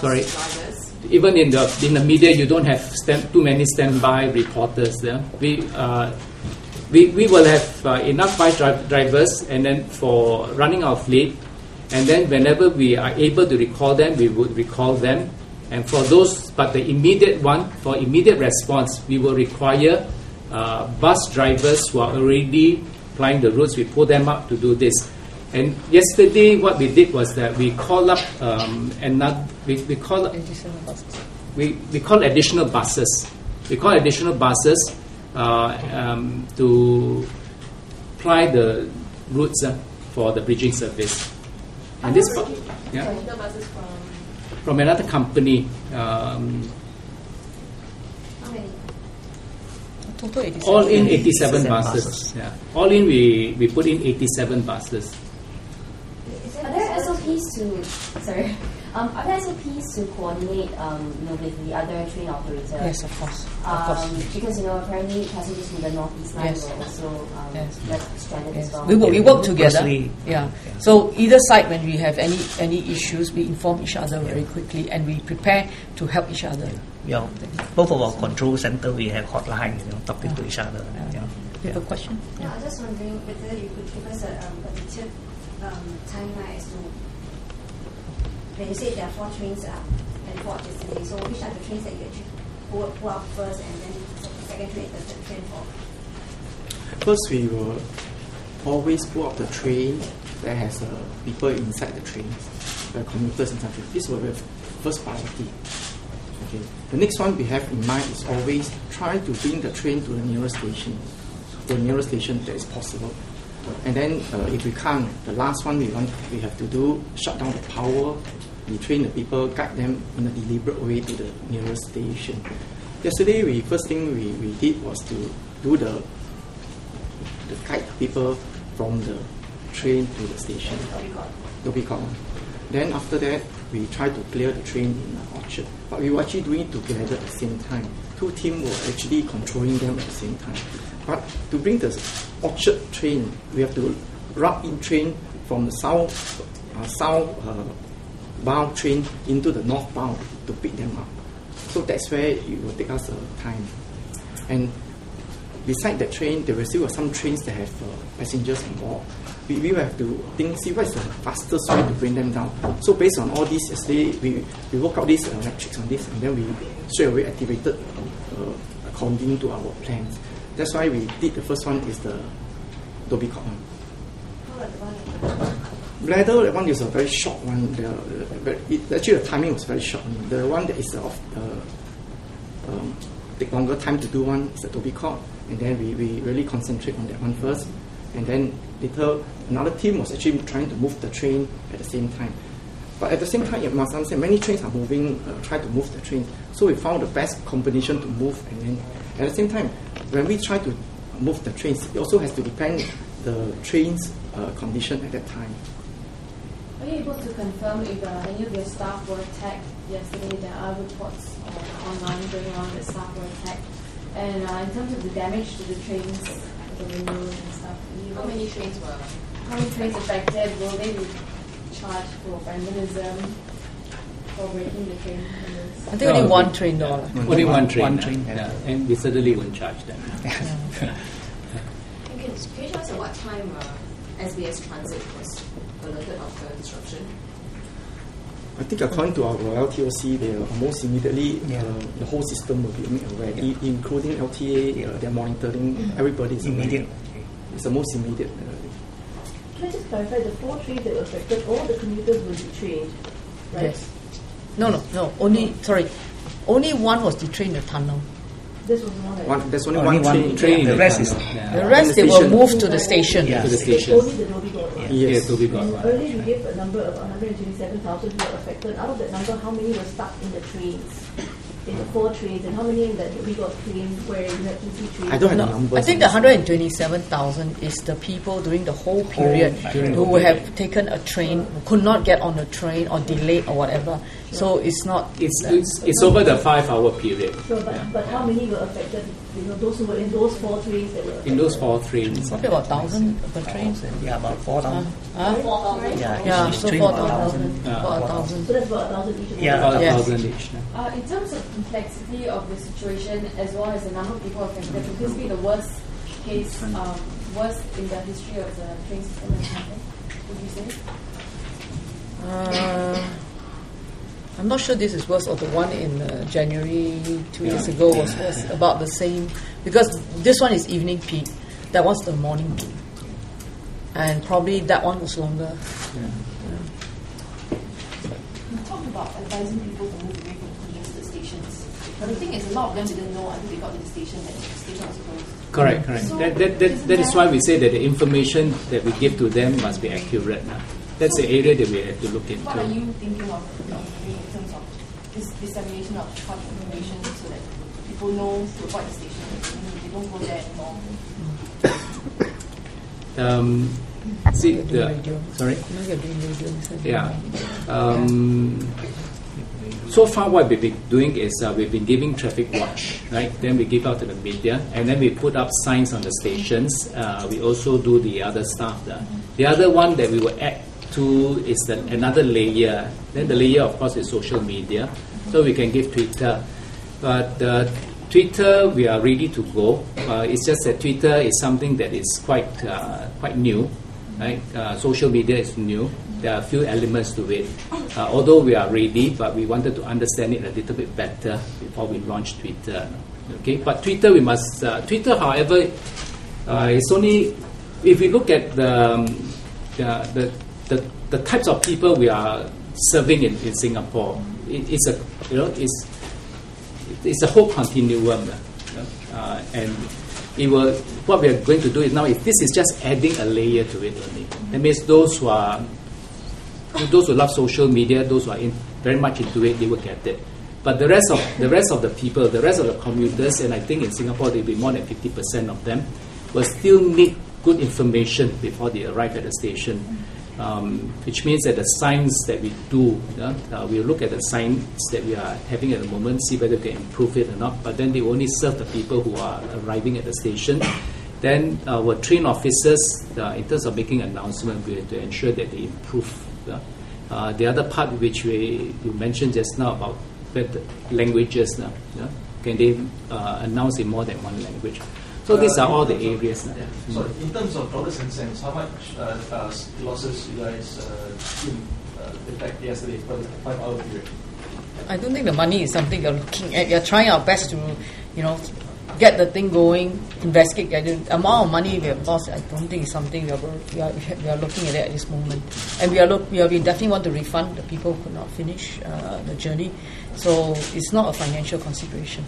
correct. drivers? Even in the media, you don't have too many standby reporters. Yeah? We will have enough bus drivers, and then for running our fleet, and then whenever we are able to recall them, we would recall them. And for those, but the immediate one, for immediate response, we will require bus drivers who are already plying the routes. We pull them up to do this. And yesterday, what we did was that we call up we call additional buses. We call additional buses to ply the routes for the bridging service. And this, buses from another company. how many? Total 87. All in 87 buses. Yeah. All in, we put in 87 buses. Are there SOPs are there SOPs to coordinate with the other train operators? Yes, of course. Because apparently passengers from the northeast line will also get stranded as well. We work together. Closely. Yeah. So either side, when we have any issues, we inform each other very quickly, and we prepare to help each other. Yeah, both of our control center, we have hotline, talking to each other. You have a question? Yeah, I'm just wondering whether you could give us a detailed timeline as to when you say there are 4 trains and 4 yesterday. So which are the trains that you actually pull out first, and then the second train, the third train, fourth? First, we will always pull out the train that has people inside the train, the commuters inside the train. This will be first priority. Okay. The next one we have in mind is always try to bring the train to the nearest station, that is possible. And then if we can't, the last one we have to do, shut down the power, retrain the people, guide them in a deliberate way to the nearest station. Yesterday, first thing we did was to do the guide people from the train to the station. Dhoby Ghaut. Then after that, we try to clear the train in Orchard. But we were actually doing it together at the same time. 2 teams were actually controlling them at the same time. But to bring the Orchard train, we have to route in train from the southbound train into the northbound to pick them up. So that's where it will take us time. And beside that train, there will still be some trains that have passengers on board. We will have to see what is the fastest way to bring them down. So based on all this, yesterday we work out these metrics on this, and then we straight away activated according to our plans. That's why we did the first one is the Dhoby Ghaut one. How about the one? Bladder, that one is a very short one. Actually, the timing was very short. The one that is take longer time to do one is the Dhoby Ghaut, and then we really concentrate on that one first. And then later, another team was actually trying to move the train at the same time. But at the same time, you must understand, many trains are moving, try to move the train. So we found the best combination to move. And then at the same time, when we try to move the trains, it also has to depend the train's condition at that time. Are you able to confirm if any of your staff were attacked yesterday? There are reports online going on that staff were attacked. And in terms of the damage to the trains, the windows and stuff, How many trains were? how many trains affected? Will they be charged for vandalism, for breaking the train windows? I think only one train though. Only one train. One train, yeah. And we certainly won't charge them. Can you tell us at what time SBS Transit was alerted of the disruption? I think according to our LTOC, they almost immediately, the whole system will be made aware, including LTA, they're monitoring, everybody is Immediate. aware. It's the most immediate. Can I just clarify, the 4 trains that were affected, all the commuters will be trained, right? Yes. No. Only one was detrained in the tunnel. This was one. There's only Only one train. The rest is... The rest they will move to the station. Yeah. To the station. Only the Dhoby Ghaut one. Yes, Dhoby Ghaut one. Earlier you gave a number of 127,000 who were affected. Out of that number, how many were stuck in the trains? In the 4 trains, and how many in the Dhoby Ghaut train where you had to see trains? I don't have the numbers. I think the 127,000 is the people during the whole period who have taken a train, who could not get on a train or delayed or whatever, So it's not. It's over the 5-hour period. So, but how many were affected? You know, those who were in those 4 trains that were affected? In those 4 trains. Probably about 1,000 per train. Yeah, about 4,000. Yeah, each so train 4,000. Yeah. About 1,000. So that's about 1,000 each of them. Yeah. About Yes. 1,000 each. In terms of complexity of the situation, as well as the number of people affected, would this be the worst case, worst in the history of the train system in Singapore, would you say? I'm not sure this is worse, or the one in January 2 years ago was about the same, because this one is evening peak, that was the morning peak, and probably that one was longer. You talked about advising people to move away from congested stations, but the thing is, a lot of them didn't know until they got to the station that the station was closed. Correct. So That is why we say that the information that we give to them must be accurate. That's the area that we have to look into. What are you thinking of doing in terms of this dissemination of such information so that people know to avoid the station and they don't go there anymore? Sorry? You know, you're doing radio, so Yeah. So far, what we've been doing is we've been giving traffic watch, right? Then we give out to the media, and then we put up signs on the stations. We also do the other stuff. The other one that we will add to is another layer. Then the layer, of course, is social media. So we can give Twitter. But Twitter, we are ready to go. It's just that Twitter is something that is quite new. Right? Social media is new. There are a few elements to it. Although we are ready, but we wanted to understand it a little bit better before we launch Twitter. Okay, but Twitter, we must. Twitter, however, it's only if we look at the types of people we are serving in Singapore. It's a whole continuum, and what we are going to do is now. If this is just adding a layer to it only, that means those who love social media, those who are very much into it, they will get it. But the rest of the people, the rest of the commuters, and I think in Singapore there will be more than 50% of them, will still need good information before they arrive at the station. Which means that the signs that we do, we'll look at the signs that we are having at the moment, see whether we can improve it or not. But then they only serve the people who are arriving at the station. Then our train officers, in terms of making announcements, we have to ensure that they improve. The other part which you mentioned just now about the languages, can they announce in more than one language? So these are all the areas. So in terms of dollars and cents, how much losses you guys effect yesterday for the 5-hour period? I don't think the money is something you're looking at. You're trying our best to, get the thing going, investigate. The amount of money we have lost, I don't think is something we are looking at it at this moment. And we definitely want to refund the people who could not finish the journey. So it's not a financial consideration.